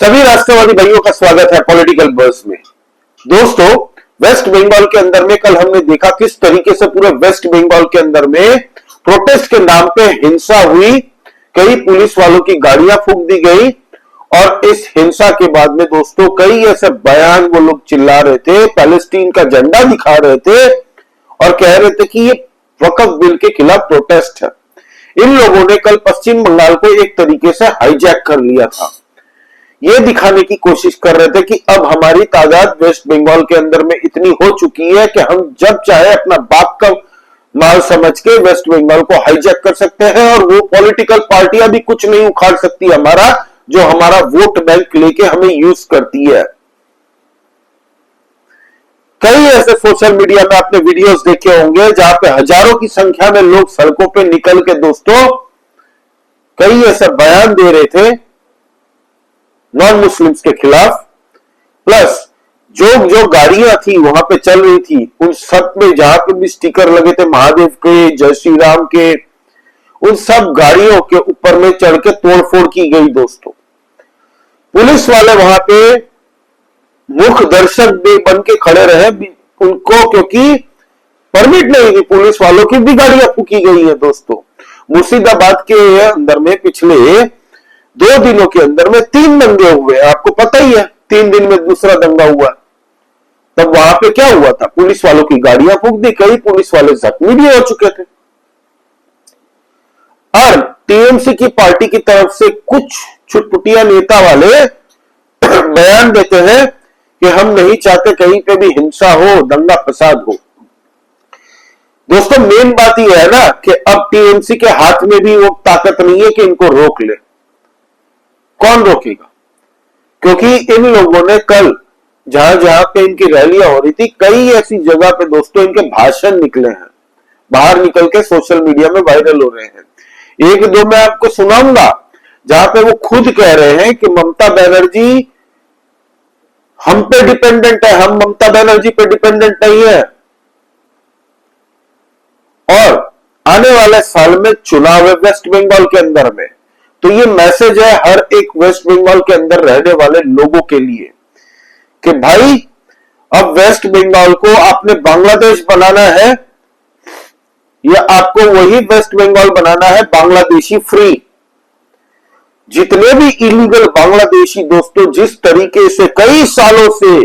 सभी राष्ट्रवादी भाइयों का स्वागत है पॉलिटिकल बर्स में। दोस्तों, वेस्ट बंगाल के अंदर में कल हमने देखा किस तरीके से पूरे वेस्ट बंगाल के अंदर में प्रोटेस्ट के नाम पे हिंसा हुई। कई पुलिस वालों की गाड़ियां फूंक दी गई और इस हिंसा के बाद में दोस्तों कई ऐसे बयान वो लोग चिल्ला रहे थे, पैलेस्टीन का झंडा दिखा रहे थे और कह रहे थे कि ये वक्फ बिल के खिलाफ प्रोटेस्ट है। इन लोगों ने कल पश्चिम बंगाल को एक तरीके से हाईजैक कर लिया था। ये दिखाने की कोशिश कर रहे थे कि अब हमारी तादाद वेस्ट बंगाल के अंदर में इतनी हो चुकी है कि हम जब चाहे अपना बाप का माल समझ के वेस्ट बंगाल को हाईजैक कर सकते हैं और वो पॉलिटिकल पार्टियां भी कुछ नहीं उखाड़ सकती हमारा, जो हमारा वोट बैंक लेके हमें यूज करती है। कई ऐसे सोशल मीडिया में आपने वीडियोस देखे होंगे जहां पे हजारों की संख्या में लोग सड़कों पे निकल के दोस्तों कई ऐसे बयान दे रहे थे नॉन मुस्लिम्स के खिलाफ। प्लस जो गाड़ियां थी वहां पे चल रही थी उन सब में जहां पे भी स्टिकर लगे थे महादेव के, जय श्री राम के, उन सब गाड़ियों के ऊपर में चढ़ के तोड़फोड़ की गई। दोस्तों, पुलिस वाले वहां पे मुख्य दर्शक भी बन के खड़े रहे उनको, क्योंकि परमिट नहीं थी पुलिस वालों की भी गाड़ियां फूकी गई है। दोस्तों, मुर्शिदाबाद के अंदर में पिछले 2 दिनों के अंदर में 3 दंगे हुए, आपको पता ही है। 3 दिन में दूसरा दंगा हुआ। तब वहां पे क्या हुआ था, पुलिस वालों की गाड़ियां फूंक दी, कई पुलिस वाले जख्मी भी हो चुके थे। और टीएमसी की पार्टी की तरफ से कुछ छुटपुटिया नेता वाले बयान देते हैं कि हम नहीं चाहते कहीं पे भी हिंसा हो, दंगा फसाद हो। दोस्तों, मेन बात यह है ना कि अब टीएमसी के हाथ में भी वो ताकत नहीं है कि इनको रोक ले। कौन रोकेगा? क्योंकि इन लोगों ने कल जहां जहां पे इनकी रैलियां हो रही थी, कई ऐसी जगह पे दोस्तों इनके भाषण निकले हैं, बाहर निकल के सोशल मीडिया में वायरल हो रहे हैं। 1-2 मैं आपको सुनाऊंगा जहां पे वो खुद कह रहे हैं कि ममता बनर्जी हम पे डिपेंडेंट है, हम ममता बनर्जी पे डिपेंडेंट नहीं है। और आने वाले साल में चुनाव है वेस्ट बंगाल के अंदर में, तो ये मैसेज है हर एक वेस्ट बंगाल के अंदर रहने वाले लोगों के लिए कि भाई अब वेस्ट बंगाल को आपने बांग्लादेश बनाना है या आपको वही वेस्ट बंगाल बनाना है बांग्लादेशी फ्री। जितने भी इलीगल बांग्लादेशी दोस्तों जिस तरीके से कई सालों से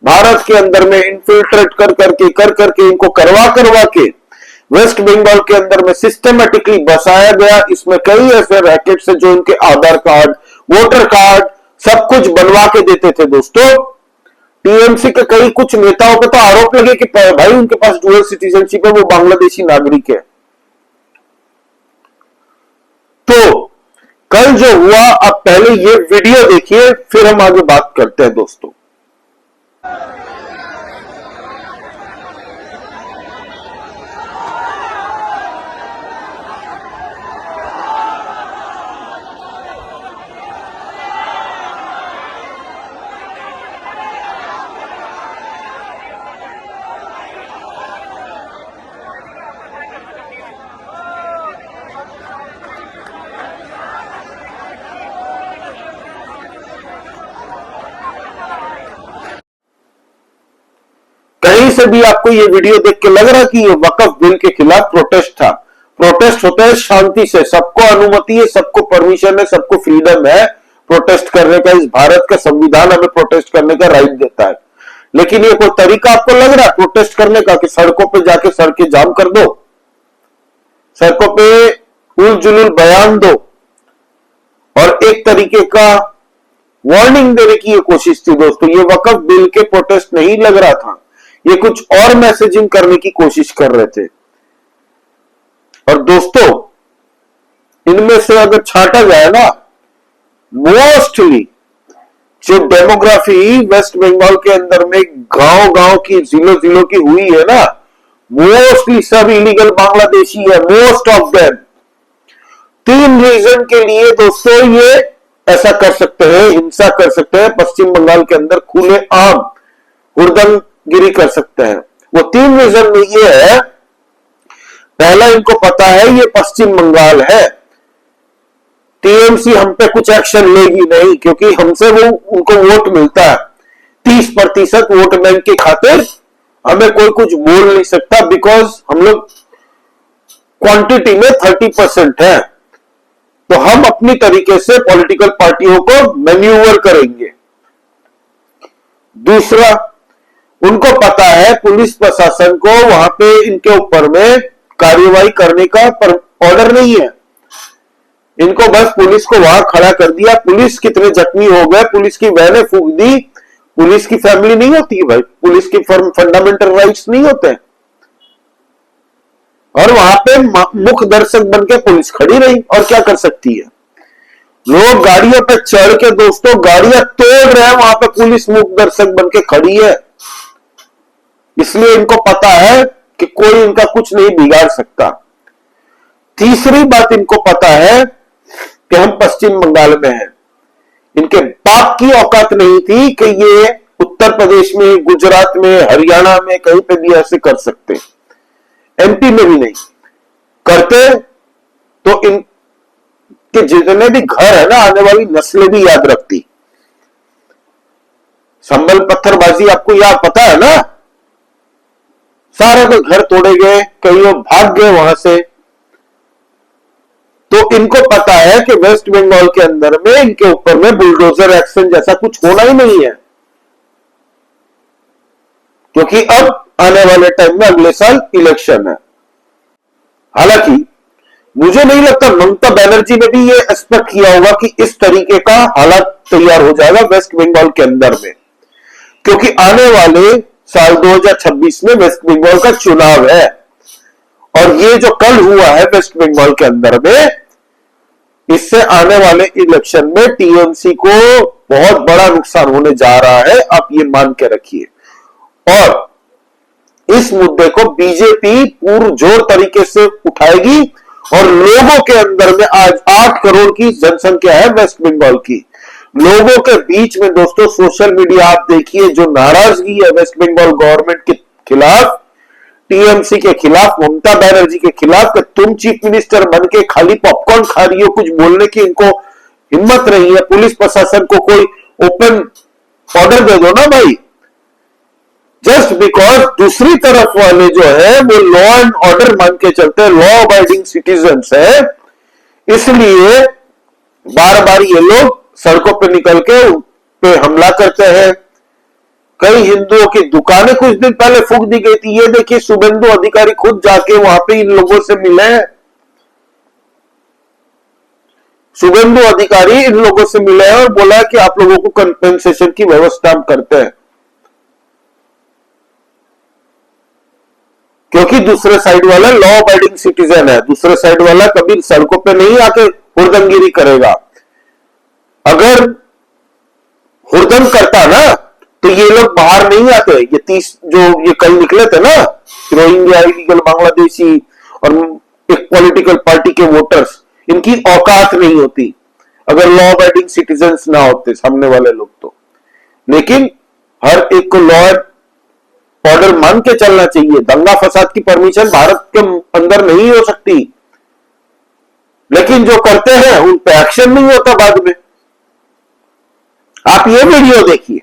भारत के अंदर में इन्फिल्ट्रेट कर करके इनको करवा के वेस्ट बंगाल के अंदर में सिस्टमेटिकली बसाया गया, इसमें कई ऐसे रैकेट्स हैं जो इनके आधार कार्ड, वोटर कार्ड सब कुछ बनवा के देते थे। दोस्तों, टीएमसी के कई कुछ नेताओं पे तो आरोप लगे कि भाई उनके पास डुअल सिटीजनशिप है, वो बांग्लादेशी नागरिक है। तो कल जो हुआ, आप पहले ये वीडियो देखिए फिर हम आगे बात करते हैं। दोस्तों, कहीं से भी आपको ये वीडियो देख के लग रहा कि ये वक्फ बिल के खिलाफ प्रोटेस्ट था? प्रोटेस्ट होता है शांति से, सबको अनुमति है, सबको परमिशन है, सबको फ्रीडम है प्रोटेस्ट करने का। इस भारत का संविधान हमें प्रोटेस्ट करने का राइट देता है। लेकिन ये कोई तरीका आपको लग रहा है प्रोटेस्ट करने का कि सड़कों पे जाके सड़कें जाम कर दो, सड़कों पे उल जुलूल बयान दो और एक तरीके का वार्निंग देने की ये कोशिश थी? दोस्तों, ये वक्फ बिल के प्रोटेस्ट नहीं लग रहा था, ये कुछ और मैसेजिंग करने की कोशिश कर रहे थे। और दोस्तों, इनमें से अगर छांटा जाए ना, मोस्टली जो डेमोग्राफी वेस्ट बंगाल के अंदर में गांव की, जिलों की हुई है ना, मोस्टली सब इलीगल बांग्लादेशी है, मोस्ट ऑफ देम। 3 रीजन के लिए दोस्तों ये ऐसा कर सकते हैं, हिंसा कर सकते हैं, पश्चिम बंगाल के अंदर खुले आम हुड़दंगगिरी कर सकते हैं। वो 3 रीजन में ये है, पहला इनको पता है ये पश्चिम बंगाल है, टीएमसी हम पे कुछ एक्शन लेगी नहीं, क्योंकि हमसे वो उनको वोट मिलता है 30% वोट बैंक की खातिर हमें कोई कुछ बोल नहीं सकता, बिकॉज हम लोग क्वांटिटी में 30% है। तो हम अपनी तरीके से पॉलिटिकल पार्टियों को मैन्यूवर करेंगे। दूसरा, उनको पता है पुलिस प्रशासन को वहां पे इनके ऊपर में कार्रवाई करने का ऑर्डर नहीं है। इनको बस पुलिस को वहां खड़ा कर दिया, पुलिस कितने जख्मी हो गए, पुलिस की वैने फूक दी। पुलिस की फैमिली नहीं होती है भाई, पुलिस की फंडामेंटल राइट्स नहीं होते। और वहां पे मुख्य दर्शक बन के पुलिस खड़ी रही, और क्या कर सकती है। लोग गाड़ियों पे चढ़ के दोस्तों गाड़ियां तोड़ रहे हैं, वहां पे पुलिस मुख्य दर्शक बन के खड़ी है। इसलिए इनको पता है कि कोई इनका कुछ नहीं बिगाड़ सकता। तीसरी बात इनको पता है कि हम पश्चिम बंगाल में हैं। इनके बाप की औकात नहीं थी कि ये उत्तर प्रदेश में, गुजरात में, हरियाणा में कहीं पे भी ऐसे कर सकते, एमपी में भी नहीं करते। तो इनके जितने भी घर है ना, आने वाली नस्लें भी याद रखती। संबल पत्थरबाजी आपको याद पता है ना, सारे के घर तोड़े गए, कई लोग भाग गए वहां से। तो इनको पता है कि वेस्ट बंगाल के अंदर में इनके ऊपर में बुलडोजर एक्शन जैसा कुछ होना ही नहीं है, क्योंकि अब आने वाले टाइम में अगले साल इलेक्शन है। हालांकि मुझे नहीं लगता ममता बनर्जी ने भी ये एक्सपेक्ट किया होगा कि इस तरीके का हालात तैयार हो जाएगा वेस्ट बंगाल के अंदर में, क्योंकि आने वाले साल 2026 में वेस्ट बंगाल का चुनाव है। और ये जो कल हुआ है वेस्ट बंगाल के अंदर में, इससे आने वाले इलेक्शन में टीएमसी को बहुत बड़ा नुकसान होने जा रहा है, आप ये मान के रखिए। और इस मुद्दे को बीजेपी पुरजोर तरीके से उठाएगी। और लोगों के अंदर में आज 8 करोड़ की जनसंख्या है वेस्ट बंगाल की, लोगों के बीच में दोस्तों सोशल मीडिया आप देखिए, जो नाराजगी है वेस्ट बंगाल गवर्नमेंट के खिलाफ, टीएमसी के खिलाफ, ममता बनर्जी के खिलाफ, कि तुम चीफ मिनिस्टर बन के खाली पॉपकॉर्न खा रही हो, कुछ बोलने की इनको हिम्मत नहीं है। पुलिस प्रशासन को कोई ओपन ऑर्डर दे दो ना भाई। जस्ट बिकॉज दूसरी तरफ वाले जो है वो लॉ एंड ऑर्डर मान के चलते हैं, लॉ अबाइडिंग सिटीजन्स है, इसलिए बार बार ये लोग सड़कों पर निकल के उन पे हमला करते हैं। कई हिंदुओं की दुकानें कुछ दिन पहले फूंक दी गई थी। ये देखिए शुभेंदु अधिकारी खुद जाके वहां पे इन लोगों से मिले। शुभेंदु अधिकारी इन लोगों से मिले और बोला कि आप लोगों को कंपेंसेशन की व्यवस्था हम करते हैं, क्योंकि दूसरे साइड वाला लॉ अबाइडिंग सिटीजन है। दूसरे साइड वाला कभी सड़कों पे नहीं आके हुड़दंगगिरी करेगा। अगर हुड़दंग करता ना तो ये लोग बाहर नहीं आते। ये 30 जो ये कल निकले थे ना, रोहिंग्या, इलीगल बांग्लादेशी और एक पॉलिटिकल पार्टी के वोटर्स, इनकी औकात नहीं होती अगर लॉ अबाइडिंग सिटीजन्स ना होते सामने वाले लोग तो। लेकिन हर एक को लॉ एंड ऑर्डर मान के चलना चाहिए। दंगा फसाद की परमिशन भारत के अंदर नहीं हो सकती, लेकिन जो करते हैं उन पे एक्शन नहीं होता बाद में। आप ये वीडियो देखिए।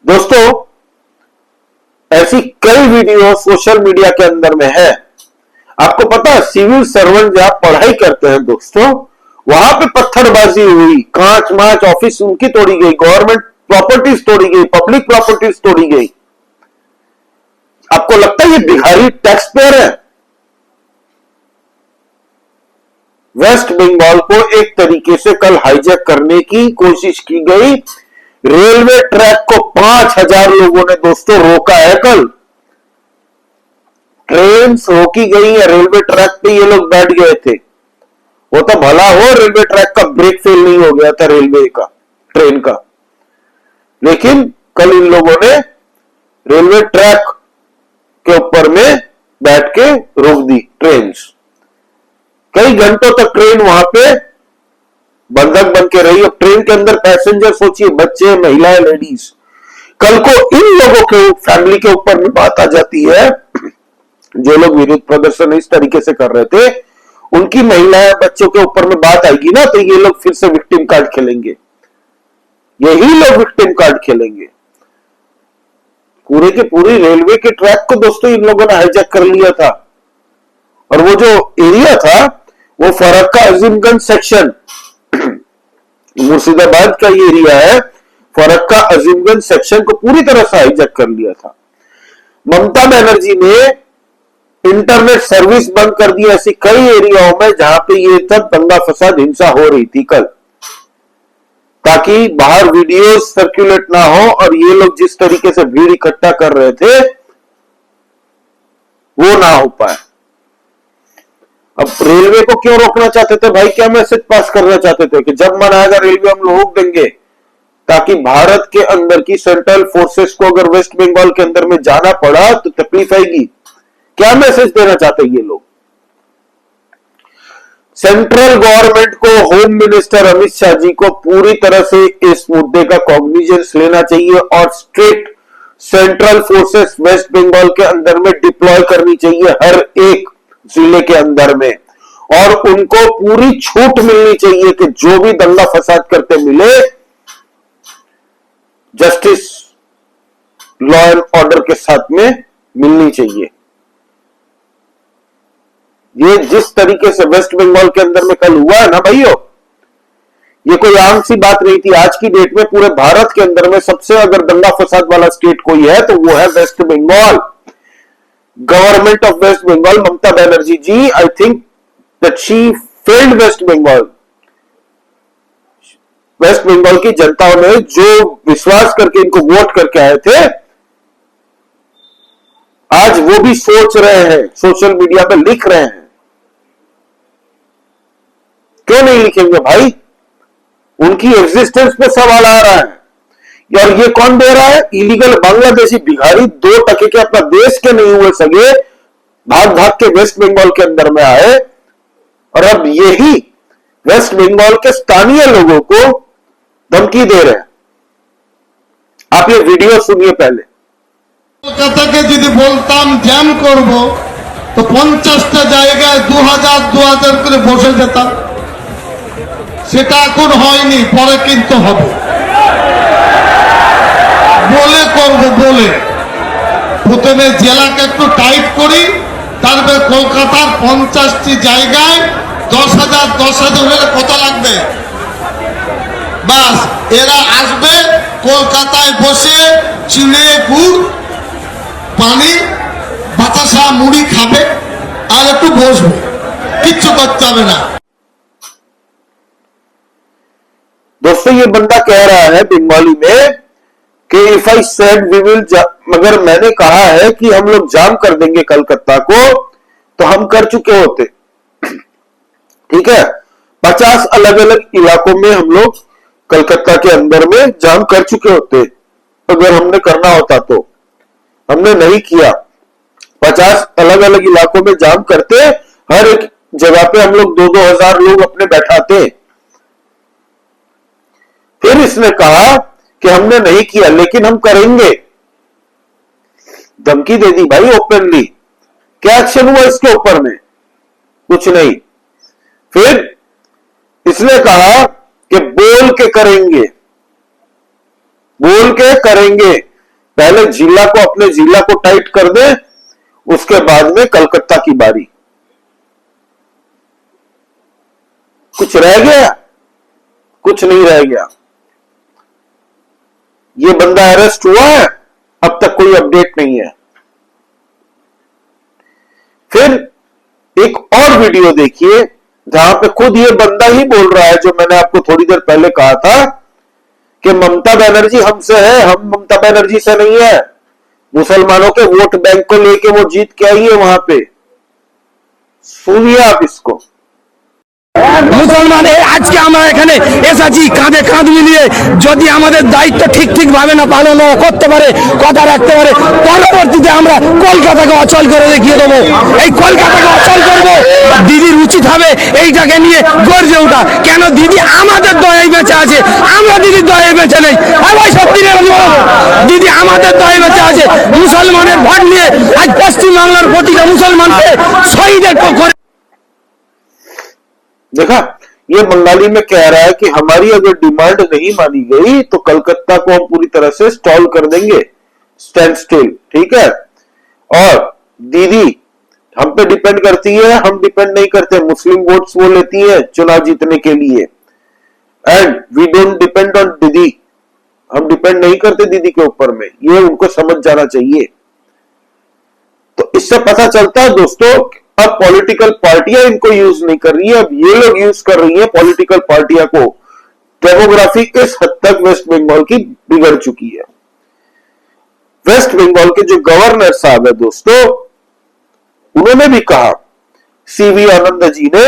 दोस्तों ऐसी कई वीडियो सोशल मीडिया के अंदर में है। आपको पता है सिविल सर्वेंट जहां पढ़ाई करते हैं दोस्तों, वहां पे पत्थरबाजी हुई, कांच माच ऑफिस उनकी तोड़ी गई, गवर्नमेंट प्रॉपर्टीज तोड़ी गई, पब्लिक प्रॉपर्टीज तोड़ी गई। आपको लगता है ये बिहारी टैक्स पेयर है? वेस्ट बंगाल को एक तरीके से कल हाईजैक करने की कोशिश की गई। रेलवे ट्रैक को 5000 लोगों ने दोस्तों रोका है। कल ट्रेन रोकी गई है, रेलवे ट्रैक पे ये लोग बैठ गए थे। वो तो भला हो रेलवे ट्रैक का ब्रेक फेल नहीं हो गया था रेलवे का, ट्रेन का, लेकिन कल इन लोगों ने रेलवे ट्रैक के ऊपर में बैठ के रोक दी ट्रेन। कई घंटों तक ट्रेन वहां पे बंधक बन के रही। अब ट्रेन के अंदर पैसेंजर सोचिए, बच्चे, महिलाएं, लेडीज। कल को इन लोगों के फैमिली के ऊपर में बात आ जाती है, जो लोग विरोध प्रदर्शन इस तरीके से कर रहे थे, उनकी महिलाएं, बच्चों के ऊपर में बात आएगी ना, तो ये लोग फिर से विक्टिम कार्ड खेलेंगे। यही लोग विक्टिम कार्ड खेलेंगे। पूरे के पूरी रेलवे के ट्रैक को दोस्तों इन लोगों ने हाईजैक कर लिया था। और वो जो एरिया था वो फरक्का अजीमगंज सेक्शन, मुर्शिदाबाद का ये एरिया है, फरक्का अजीमगंज सेक्शन को पूरी तरह से हाईजैक कर लिया था। ममता बनर्जी ने इंटरनेट सर्विस बंद कर दी ऐसी कई एरियाओं में जहां पे ये सब दंगा फसाद हिंसा हो रही थी कल, ताकि बाहर वीडियोस सर्कुलेट ना हो और ये लोग जिस तरीके से भीड़ इकट्ठा कर रहे थे वो ना हो पाए। अब रेलवे को क्यों रोकना चाहते थे भाई? क्या मैसेज पास करना चाहते थे कि जब मन आएगा रेलवे हम रोक देंगे, ताकि भारत के अंदर की सेंट्रल फोर्सेस को अगर वेस्ट बंगाल के अंदर में जाना पड़ा तो तकलीफ आएगी? क्या मैसेज देना चाहते हैं ये लोग? सेंट्रल गवर्नमेंट को, होम मिनिस्टर अमित शाह जी को पूरी तरह से इस मुद्दे का कॉग्निजेंस लेना चाहिए और strict central forces West Bengal के अंदर में डिप्लॉय करनी चाहिए हर एक जिले के अंदर में, और उनको पूरी छूट मिलनी चाहिए कि जो भी दंगा फसाद करते मिले, जस्टिस लॉ एंड ऑर्डर के साथ में मिलनी चाहिए। ये जिस तरीके से वेस्ट बंगाल के अंदर में कल हुआ है ना भाइयों, ये कोई आम सी बात नहीं थी। आज की डेट में पूरे भारत के अंदर में सबसे अगर दंगा फसाद वाला स्टेट कोई है तो वो है West Bengal. Government of West Bengal, Mamata Banerjee ji, I think that she failed West Bengal. West Bengal की जनताओं ने जो विश्वास करके इनको वोट करके आए थे, आज वो भी सोच रहे हैं, सोशल मीडिया पे लिख रहे हैं। क्यों नहीं लिखेंगे भाई? उनकी एग्जिस्टेंस पे सवाल आ रहा है। और ये कौन दे रहा है? इलीगल बांग्लादेशी भिखारी, 2 टके के अपना देश के नहीं हुए सगे, भाग भाग के वेस्ट बंगाल के अंदर में आए, और अब यही वेस्ट बंगाल के स्थानीय लोगों को धमकी दे रहे हैं। आप ये वीडियो सुनिए पहले। কলকাতাকে যদি বলতাম জ্যাম করব তো 50টা জায়গায় 2000 করে বসে যেতাম, সেটা এখন হয়নি, পরে কিন্তু হবে। বলে করব, বলে প্রথমে জেলাকে একটু টাইট করি, তারপরে কলকাতার 50টি জায়গায় 10,000 হলে কত লাগবে? বাস এরা আসবে কলকাতায় বসে চিড়ে গুড় পানি বাতাসা মুড়ি খাবে আর একটু বসবে, কিচ্ছু করতে হবে না। दोस्तों ये बंदा कह रहा है बंगाली में कि if I said we will, मगर मैंने कहा है कि हम लोग जाम कर देंगे कलकत्ता को, तो हम कर चुके होते। ठीक है, 50 अलग अलग इलाकों में हम लोग कलकत्ता के अंदर में जाम कर चुके होते अगर हमने करना होता तो। हमने नहीं किया। 50 अलग अलग इलाकों में जाम करते, हर एक जगह पे हम लोग 2-2 हजार लोग अपने बैठाते। फिर इसने कहा कि हमने नहीं किया लेकिन हम करेंगे। धमकी दे दी भाई ओपनली। क्या एक्शन हुआ इसके ऊपर में? कुछ नहीं। फिर इसने कहा कि बोल के करेंगे, बोल के करेंगे। पहले जिला को, अपने जिला को टाइट कर दे, उसके बाद में कलकत्ता की बारी। कुछ रह गया? कुछ नहीं रह गया। ये बंदा अरेस्ट हुआ है, अब तक कोई अपडेट नहीं है। फिर एक और वीडियो देखिए जहां पे खुद ये बंदा ही बोल रहा है, जो मैंने आपको थोड़ी देर पहले कहा था कि ममता बनर्जी हमसे है, हम ममता बनर्जी से नहीं है। मुसलमानों के वोट बैंक को लेके वो जीत के आई है वहां पे। सुनिए आप इसको। মুসলমান আজকে আমরা এখানে এসেছি কাঁধে কাঁধ মিলিয়ে, যদি আমাদের দায়িত্ব ঠিক ভাবে না পালন করতে পারে, কথা রাখতে পারে, পরবর্তীতে আমরা কলকাতাকে অচল করে দেখিয়ে দেবো। এই কলকাতাকে অচল করবো। দিদির উচিত হবে এইটাকে নিয়ে গর্জে ওঠা। কেন দিদি আমাদের দয়ায় বেঁচে আছে, আমরা দিদির দয়ায় বেঁচে নেই। ভাই সত্যি দিদি আমাদের দয়ায় বেঁচে আছে। মুসলমানের ভোট নিয়ে আজ পশ্চিমবাংলার প্রতিটা মুসলমানকে শহীদের করে। देखा, ये बंगाली में कह रहा है कि हमारी अगर डिमांड नहीं मानी गई तो कलकत्ता को हम पूरी तरह से स्टॉल कर देंगे, स्टैंड स्टिल। ठीक है, और दीदी हम पे डिपेंड करती है, हम डिपेंड नहीं करते। मुस्लिम वोट्स वो लेती है चुनाव जीतने के लिए, and we don't depend on Didi. हम डिपेंड नहीं करते दीदी के ऊपर में, ये उनको समझ जाना चाहिए। तो इससे पता चलता है दोस्तों, अब पॉलिटिकल पार्टियां इनको यूज नहीं कर रही है, अब ये लोग यूज कर रही है पॉलिटिकल पार्टियां को। डेमोग्राफी इस हद तक वेस्ट बंगाल की बिगड़ चुकी है। वेस्ट बंगाल के जो गवर्नर साहब है दोस्तों, उन्होंने भी कहा, सीवी आनंद जी ने,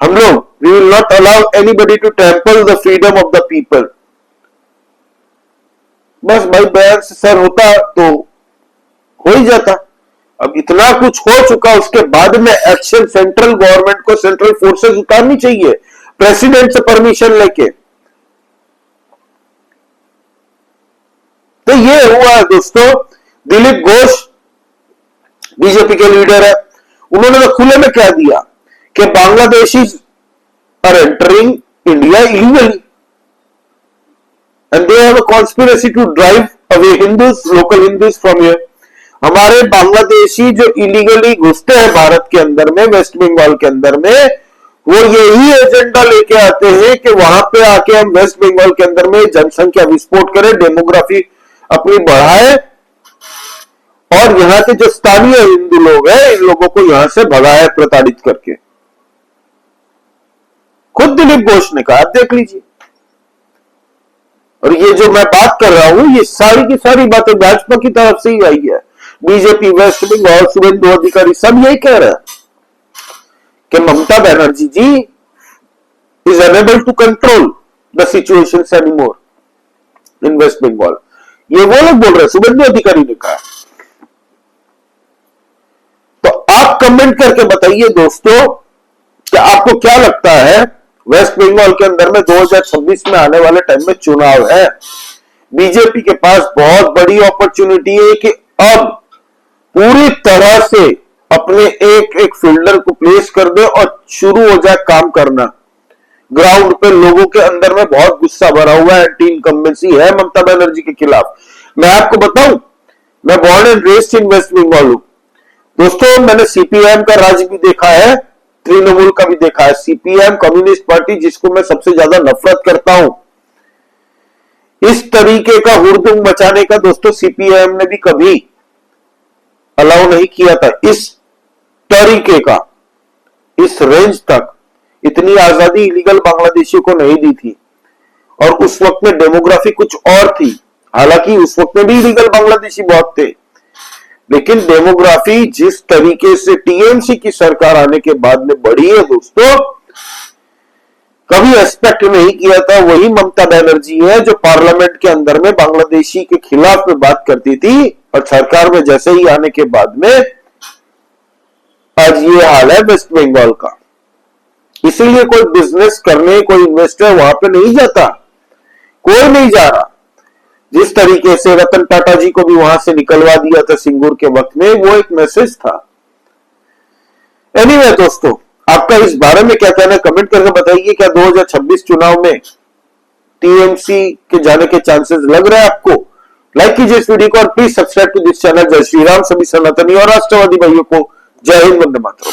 हम लोग we will not allow anybody to tamper the freedom of the people. बस भाई बयान से सर होता तो हो ही जाता। अब इतना कुछ हो चुका, उसके बाद में एक्शन सेंट्रल गवर्नमेंट को, सेंट्रल फोर्सेस उतारनी चाहिए प्रेसिडेंट से परमिशन लेके। तो ये हुआ है दोस्तों। दिलीप घोष बीजेपी के लीडर है, उन्होंने तो खुले में कह दिया कि Bangladeshis are entering India illegally and they have a conspiracy to drive away Hindus, local Hindus from here. हमारे बांग्लादेशी जो इलीगली घुसते हैं भारत के अंदर में, वेस्ट बंगाल के अंदर में, वो यही एजेंडा लेके आते हैं कि वहां पे आके हम वेस्ट बंगाल के अंदर में जनसंख्या विस्फोट करें, डेमोग्राफी अपनी बढ़ाए, और यहाँ के जो स्थानीय हिंदू लोग हैं, इन लोगों को यहां से भगाए प्रताड़ित करके। खुद दिलीप घोष ने कहा, देख लीजिए। और ये जो मैं बात कर रहा हूं, ये सारी की सारी बातें भाजपा की तरफ से ही आई है। बीजेपी, वेस्ट बंगाल, शुभेंदु अधिकारी सब यही कह रहे हैं कि Mamata Banerjee ji is unable to control the situations anymore in West Bengal. ये वो लोग बोल रहे हैं, शुभेंदु अधिकारी ने कहा। तो आप कमेंट करके बताइए दोस्तों कि आपको क्या लगता है, वेस्ट बंगाल के अंदर में 2026 में आने वाले टाइम में चुनाव है, बीजेपी के पास बहुत बड़ी अपॉर्चुनिटी है कि अब पूरी तरह से अपने एक एक फील्डर को प्लेस कर दे और शुरू हो जाए काम करना। ग्राउंड पे लोगों के अंदर में बहुत गुस्सा भरा हुआ है, एंटी इनकम्बेंसी है ममता बनर्जी के खिलाफ। मैं आपको बताऊं, मैं born and raised in West Bengal हूं दोस्तों। मैंने सीपीएम का राज भी देखा है, तृणमूल का भी देखा है। सीपीएम कम्युनिस्ट पार्टी, जिसको मैं सबसे ज्यादा नफरत करता हूं, इस तरीके का हुड़दंग मचाने का दोस्तों सीपीएम ने भी कभी अलाउ नहीं किया था। इस तरीके का, इस रेंज तक इतनी आजादी इलीगल बांग्लादेशियों को नहीं दी थी। और उस वक्त में डेमोग्राफी कुछ और थी, हालांकि उस वक्त में भी इलीगल बांग्लादेशी बहुत थे, लेकिन डेमोग्राफी जिस तरीके से टीएमसी की सरकार आने के बाद में बढ़ी है दोस्तों, कभी एक्सपेक्ट नहीं किया था। वही ममता बनर्जी है जो पार्लियामेंट के अंदर में बांग्लादेशी के खिलाफ में बात करती थी, और सरकार में जैसे ही आने के बाद में आज ये हाल है वेस्ट बंगाल का। इसीलिए कोई बिजनेस करने, कोई इन्वेस्टर वहां पे नहीं जाता, कोई नहीं जा रहा। जिस तरीके से रतन टाटा जी को भी वहां से निकलवा दिया था सिंगूर के वक्त में, वो एक मैसेज था। एनीवे दोस्तों, आपका इस बारे में क्या कहना है, कमेंट करके बताइए। क्या 2026 चुनाव में टीएमसी के जाने के चांसेस लग रहे हैं आपको? लाइक कीजिए इस वीडियो को और please subscribe to this channel. जय श्री राम। सभी सनातनी और राष्ट्रवादी भाइयों को जय हिंद, वंदे मातरम।